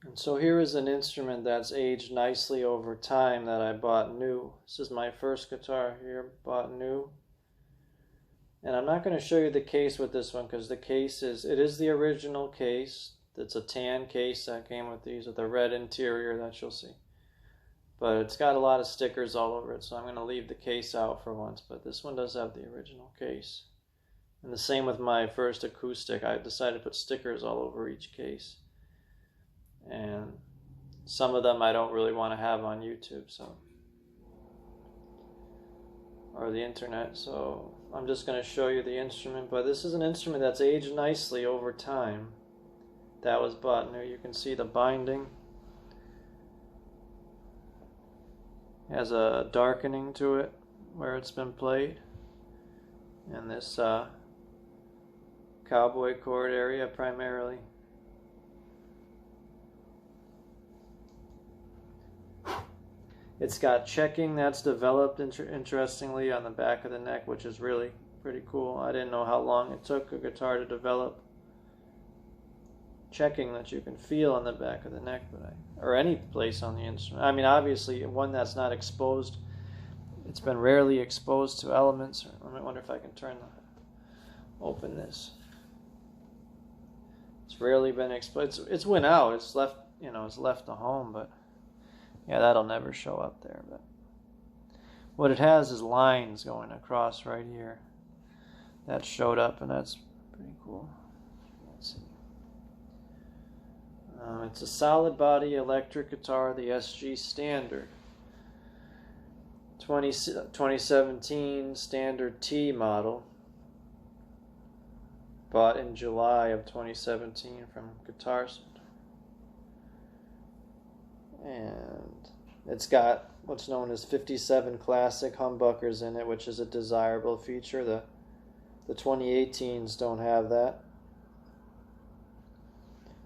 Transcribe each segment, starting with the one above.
And so here is an instrument that's aged nicely over time that I bought new. This is my first guitar here, bought new. And I'm not going to show you the case with this one because the case it is the original case. It's a tan case that came with these with a red interior that you'll see. But it's got a lot of stickers all over it, so I'm going to leave the case out for once. But this one does have the original case. And the same with my first acoustic. I decided to put stickers all over each case. And some of them I don't really want to have on YouTube, so, or the internet, so I'm just going to show you the instrument. But this is an instrument that's aged nicely over time. That was bought new. You can see the binding. It has a darkening to it where it's been played. And this cowboy chord area primarily. It's got checking that's developed interestingly on the back of the neck, which is really pretty cool. I didn't know how long it took a guitar to develop checking that you can feel on the back of the neck, or any place on the instrument. I mean, obviously, one that's not exposed. It's been rarely exposed to elements. I wonder if I can open this. It's rarely been exposed. It's went out. It's left. It's left the home, but. Yeah, that'll never show up there, but what it has is lines going across right here. That showed up, and that's pretty cool. Let's see. It's a solid body electric guitar, the SG Standard. 2017 Standard T model. Bought in July of 2017 from Guitar Center. And it's got what's known as 57 classic humbuckers in it, which is a desirable feature. The 2018s don't have that.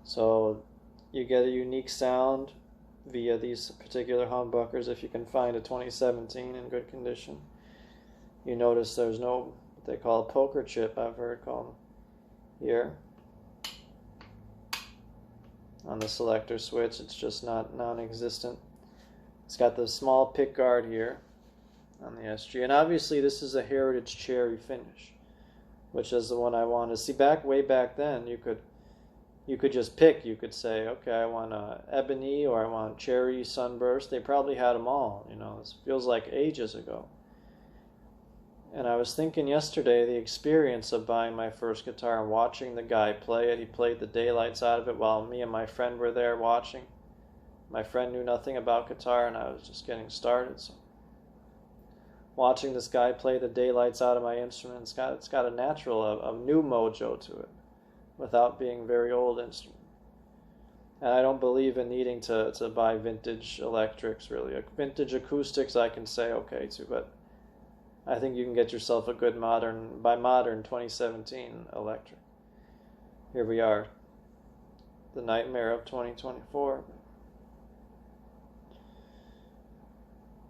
So you get a unique sound via these particular humbuckers if you can find a 2017 in good condition. You notice there's no, what they call a poker chip, I've heard called here. On the selector switch, it's just non-existent. It's got the small pick guard here on the SG, and obviously this is a Heritage Cherry finish, which is the one I wanted. See, way back then, you could just pick. You could say, okay, I want ebony or I want cherry sunburst. They probably had them all. This feels like ages ago. And I was thinking yesterday, the experience of buying my first guitar and watching the guy play it. He played the daylights out of it while me and my friend were there watching. My friend knew nothing about guitar, and I was just getting started. So, watching this guy play the daylights out of my instrument, it's got a natural, a new mojo to it, without being a very old instrument. And I don't believe in needing to buy vintage electrics, really. Vintage acoustics I can say okay to, but I think you can get yourself a good modern 2017 electric. Here we are, the nightmare of 2024.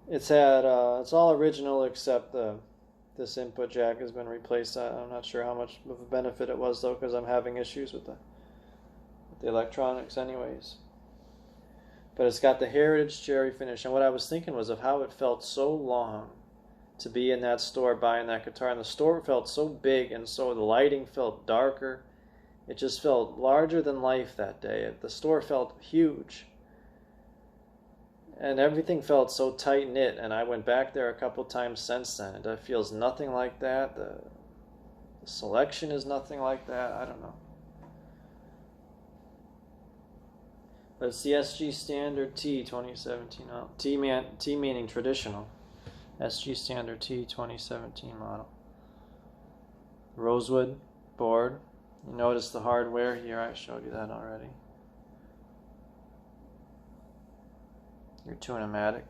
It's all original except this input jack has been replaced. I'm not sure how much of a benefit it was though, because I'm having issues with the electronics anyways. But it's got the Heritage Cherry finish, and what I was thinking was of how it felt so long to be in that store buying that guitar, and the store felt so big, and so the lighting felt darker. It just felt larger than life that day. The store felt huge, and everything felt so tight knit. And I went back there a couple times since then, and it feels nothing like that. The selection is nothing like that. I don't know, but it's the SG Standard T 2017. T meaning traditional. SG Standard T 2017 model. Rosewood board. You notice the hardware here. I showed you that already. Your tune-o-matic.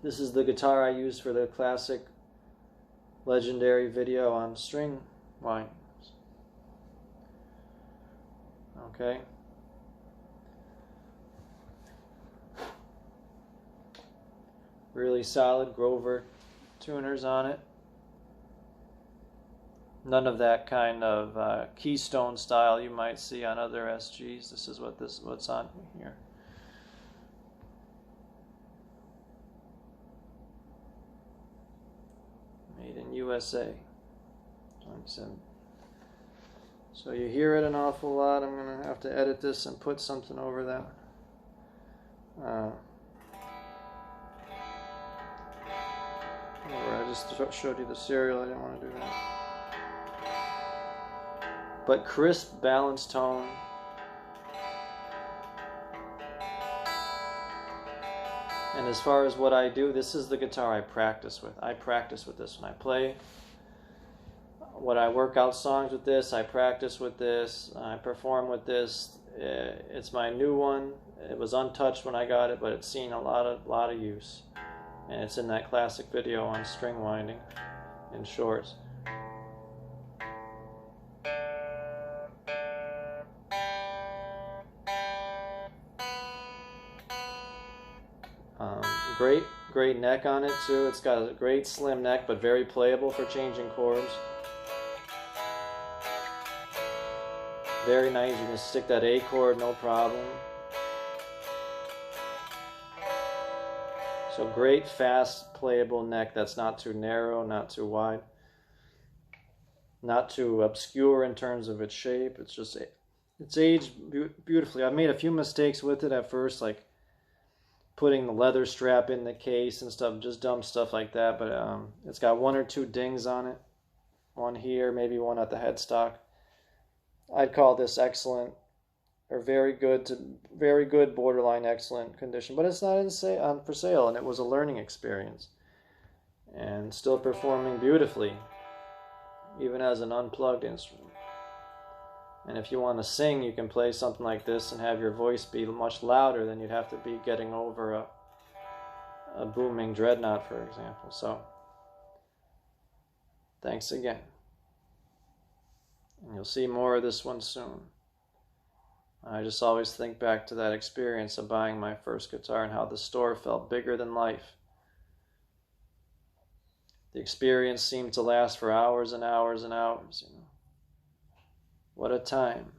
This is the guitar I used for the classic legendary video on string windings. Okay. Really solid Grover tuners on it. None of that kind of keystone style you might see on other SGs. This is what's on here. Made in USA. 27. So you hear it an awful lot. I'm going to have to edit this and put something over that. I just showed you the serial. I didn't want to do that. But crisp, balanced tone. And as far as what I do, this is the guitar I practice with. I practice with this when I play. When I work out songs with this, I practice with this. I perform with this. It's my new one. It was untouched when I got it, but it's seen a lot of use. And it's in that classic video on string winding in shorts. Great neck on it too. It's got a great slim neck, but very playable for changing chords. Very nice. You can stick that A chord, no problem. So great, fast, playable neck that's not too narrow, not too wide, not too obscure in terms of its shape. It's aged beautifully. I've made a few mistakes with it at first, like putting the leather strap in the case and stuff, just dumb stuff like that. But it's got 1 or 2 dings on it, one here, maybe one at the headstock. I'd call this excellent, or very good, borderline excellent condition. But it's not for sale, and it was a learning experience, and still performing beautifully, even as an unplugged instrument. And if you want to sing, you can play something like this and have your voice be much louder than you'd have to be getting over a booming dreadnought, for example. So, thanks again. And you'll see more of this one soon. I just always think back to that experience of buying my first guitar and how the store felt bigger than life. The experience seemed to last for hours and hours and hours, you know. What a time.